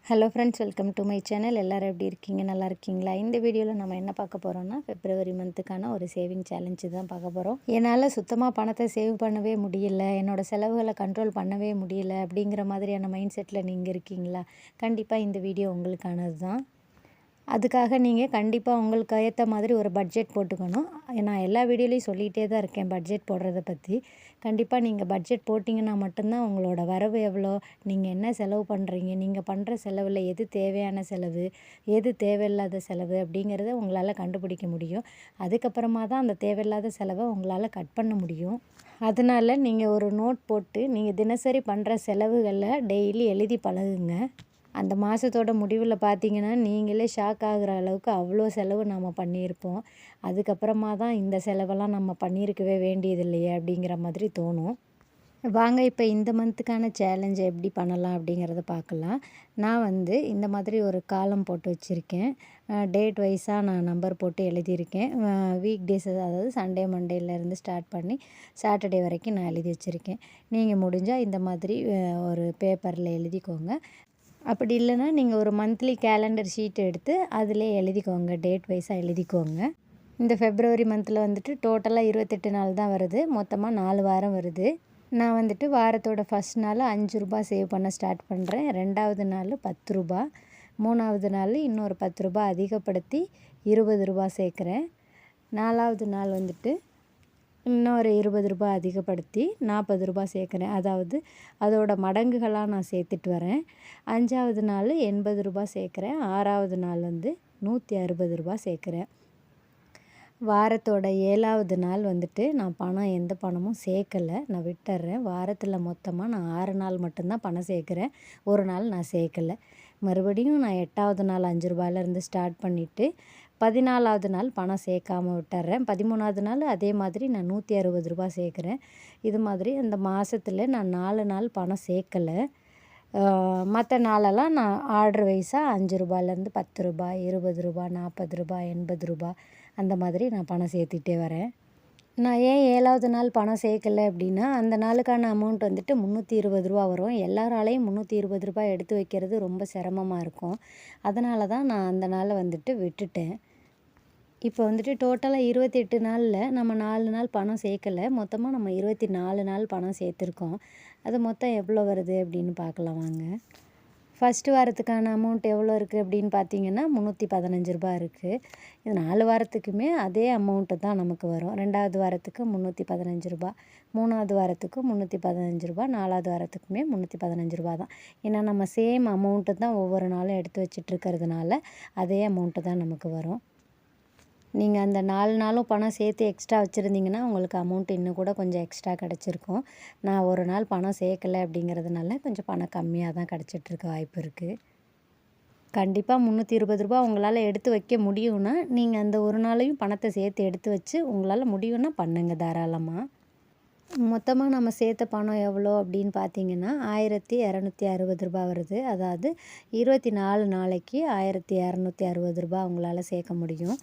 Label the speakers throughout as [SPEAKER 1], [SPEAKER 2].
[SPEAKER 1] Hello friends, welcome to my channel. எல்லோரும் எப்படி இருக்கீங்க? நல்லா இருக்கீங்களா? இந்த வீடியோவில் நம்ம என்ன பார்க்க போகிறோம்னா, பிப்ரவரி மந்த்துக்கான ஒரு சேவிங் சேலஞ்சு தான் பார்க்க போகிறோம். என்னால் சுத்தமாக பணத்தை சேவ் பண்ணவே முடியல, என்னோடய செலவுகளை கண்ட்ரோல் பண்ணவே முடியல அப்படிங்கிற மாதிரியான மைண்ட் செட்டில் நீங்கள் இருக்கீங்களா? கண்டிப்பாக இந்த வீடியோ உங்களுக்கானது தான். அதுக்காக நீங்கள் கண்டிப்பாக உங்களுக்கு ஏற்ற மாதிரி ஒரு பட்ஜெட் போட்டுக்கணும். நான் எல்லா வீடியோலையும் சொல்லிகிட்டே தான் இருக்கேன் பட்ஜெட் போடுறத பற்றி. கண்டிப்பாக நீங்கள் பட்ஜெட் போட்டிங்கன்னா மட்டும்தான் உங்களோட வரவு எவ்வளோ, நீங்கள் என்ன செலவு பண்ணுறீங்க, நீங்கள் பண்ணுற செலவில் எது தேவையான செலவு, எது தேவையில்லாத செலவு அப்படிங்கிறத உங்களால் கண்டுபிடிக்க முடியும். அதுக்கப்புறமா தான் அந்த தேவையில்லாத செலவை உங்களால் கட் பண்ண முடியும். அதனால் நீங்கள் ஒரு நோட் போட்டு நீங்கள் தினசரி பண்ணுற செலவுகளை டெய்லி எழுதி பழகுங்க. அந்த மாதத்தோட முடிவில் பார்த்தீங்கன்னா, நீங்களே ஷாக் ஆகுற அளவுக்கு அவ்வளோ செலவு நம்ம பண்ணியிருப்போம். அதுக்கப்புறமா தான் இந்த செலவெல்லாம் நம்ம பண்ணியிருக்கவே வேண்டியது இல்லையே அப்படிங்கிற மாதிரி தோணும். வாங்க இப்போ இந்த மந்த்துக்கான சேலஞ்ச் எப்படி பண்ணலாம் அப்படிங்கிறத பார்க்கலாம். நான் இந்த மாதிரி ஒரு காலம் போட்டு வச்சுருக்கேன். டேட் வைஸாக நான் நம்பர் போட்டு எழுதியிருக்கேன். வீக் டேஸ், அதாவது சண்டே மண்டேலேருந்து ஸ்டார்ட் பண்ணி சாட்டர்டே வரைக்கும் நான் எழுதி வச்சுருக்கேன். நீங்கள் முடிஞ்சால் இந்த மாதிரி ஒரு பேப்பரில் எழுதிக்கோங்க. அப்படி இல்லைன்னா நீங்கள் ஒரு மந்த்லி கேலண்டர் ஷீட் எடுத்து அதிலே எழுதிக்கோங்க, டேட் வைஸாக எழுதிக்கோங்க. இந்த ஃபெப்ரவரி மந்தில் டோட்டலாக 28 நாள் தான் வருது. மொத்தமாக 4 வாரம் வருது. நான் வாரத்தோட ஃபஸ்ட் நாள் ரூ. 5 சேவ் பண்ண ஸ்டார்ட் பண்ணுறேன். 2வது நாள் ரூ. 10, 3வது நாள் இன்னொரு ரூ. 10 அதிகப்படுத்தி ரூ. 20 சேர்க்குறேன். 4வது நாள் இன்னொரு ரூ. 20 அதிகப்படுத்தி ரூ. 40 சேர்க்குறேன். அதாவது அதோட மடங்குகளாக நான் சேர்த்துட்டு வரேன். 5வது நாள் ரூ. 80 சேர்க்குறேன். 6வது நாள் ரூ. 160 சேர்க்குறேன். வாரத்தோட 7வது நாள் நான் எந்த பணமும் சேர்க்கலை, நான் விட்டுறேன். வாரத்தில் மொத்தமாக நான் 6 நாள் மட்டும்தான் பணம் சேர்க்குறேன். ஒரு நாள் நான் சேர்க்கலை. மறுபடியும் நான் 8வது நாள் ரூ. 5 ஸ்டார்ட் பண்ணிவிட்டு 14வது நாள் பணம் சேர்க்காமல் விட்டுறேன். 13வது நாள் அதே மாதிரி நான் ரூ. 160 சேர்க்குறேன். இது மாதிரி அந்த மாதத்தில் நான் 4 நாள் பணம் சேர்க்கலை. மற்ற நாளெல்லாம் நான் ஆர்டர் வைஸாக ரூ. 5லேருந்து ரூ. 10, ரூ. 20, ரூ. 40, ரூ. 80 அந்த மாதிரி நான் பணம் சேர்த்துட்டே வரேன். நான் ஏன் 7வது நாள் பணம் சேர்க்கலை அப்படின்னா, அந்த நாளுக்கான அமௌண்ட் ரூ. 320 வரும். எல்லாராலையும் ரூ. 320 எடுத்து வைக்கிறது ரொம்ப சிரமமாக இருக்கும். அதனால தான் நான் அந்த நாளை விட்டுட்டேன். இப்போ டோட்டலாக 28 நாளில் நம்ம 4 நாள் பணம் சேர்க்கலை. மொத்தமாக நம்ம 24 நாள் பணம் சேர்த்துருக்கோம். அது மொத்தம் எவ்வளோ வருது அப்படின்னு பார்க்கலாம் வாங்க. ஃபஸ்ட்டு வாரத்துக்கான அமௌண்ட் எவ்வளோ இருக்குது அப்படின்னு பார்த்தீங்கன்னா ரூ. 315 இருக்குது. இது 4 வாரத்துக்குமே அதே அமௌண்ட்டு தான் நமக்கு வரும். 2வது வாரத்துக்கு ரூ. 315, 3வது வாரத்துக்கு ரூ. 315, 4வது வாரத்துக்குமே ரூ. 315 தான். ஏன்னா நம்ம சேம் அமௌண்ட்டு தான் ஒவ்வொரு நாளும் எடுத்து வச்சிட்ருக்கிறதுனால அதே அமௌண்ட்டு தான் நமக்கு வரும். நீங்கள் அந்த 4 நாளும் பணம் சேர்த்து எக்ஸ்ட்ரா வச்சுருந்தீங்கன்னா உங்களுக்கு அமௌண்ட் இன்னும் கூட கொஞ்சம் எக்ஸ்ட்ரா கிடச்சிருக்கும். நான் ஒரு நாள் பணம் சேர்க்கலை அப்படிங்கிறதுனால கொஞ்சம் பணம் கம்மியாக தான் கிடச்சிட்ருக்க வாய்ப்பு இருக்குது. கண்டிப்பாக ரூ. 320 உங்களால் எடுத்து வைக்க முடியும்னா, நீங்கள் அந்த ஒரு நாளையும் பணத்தை சேர்த்து எடுத்து வச்சு உங்களால் முடியும்னா பண்ணுங்கள் தாராளமாக. மொத்தமாக நம்ம சேர்த்த பணம் எவ்வளோ அப்படின்னு பார்த்தீங்கன்னா ரூ. 1260 வருது. அதாவது 24 நாளைக்கு ரூ. 1260 உங்களால் சேர்க்க முடியும்.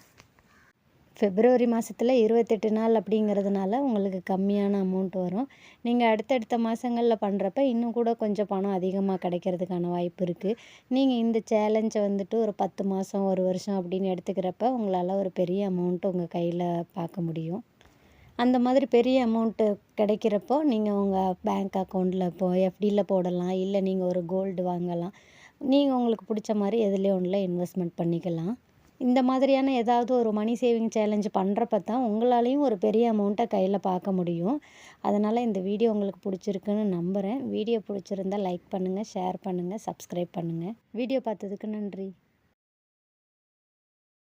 [SPEAKER 1] பிப்ரவரி மாதத்தில் 28 நாள் அப்படிங்கிறதுனால உங்களுக்கு கம்மியான அமௌண்ட் வரும். நீங்கள் அடுத்தடுத்த மாதங்களில் பண்ணுறப்ப இன்னும் கூட கொஞ்சம் பணம் அதிகமாக கிடைக்கிறதுக்கான வாய்ப்பு இருக்குது. நீங்கள் இந்த சேலஞ்சை ஒரு 10 மாதம், 1 வருஷம் அப்படின்னு எடுத்துக்கிறப்ப உங்களால் ஒரு பெரிய அமௌண்ட்டு உங்கள் கையில் பார்க்க முடியும். அந்த மாதிரி பெரிய அமௌண்ட்டு கிடைக்கிறப்போ நீங்கள் உங்கள் பேங்க் அக்கௌண்ட்டில் எஃப்டியில் போடலாம். இல்லை நீங்கள் ஒரு கோல்டு வாங்கலாம். நீங்கள் உங்களுக்கு பிடிச்ச மாதிரி எதுலேயோ ஒன்றில் இன்வெஸ்ட்மெண்ட் பண்ணிக்கலாம். இந்த மாதிரியான ஏதாவது ஒரு மணி சேவிங் சேலஞ்சு பண்ணுறப்ப தான் உங்களாலேயும் ஒரு பெரிய அமௌண்ட்டை கையில் பார்க்க முடியும். அதனால் இந்த வீடியோ உங்களுக்கு பிடிச்சிருக்குன்னு நம்புகிறேன். வீடியோ பிடிச்சிருந்தால் லைக் பண்ணுங்கள், ஷேர் பண்ணுங்கள், சப்ஸ்கிரைப் பண்ணுங்கள். வீடியோ பார்த்ததுக்கு நன்றி.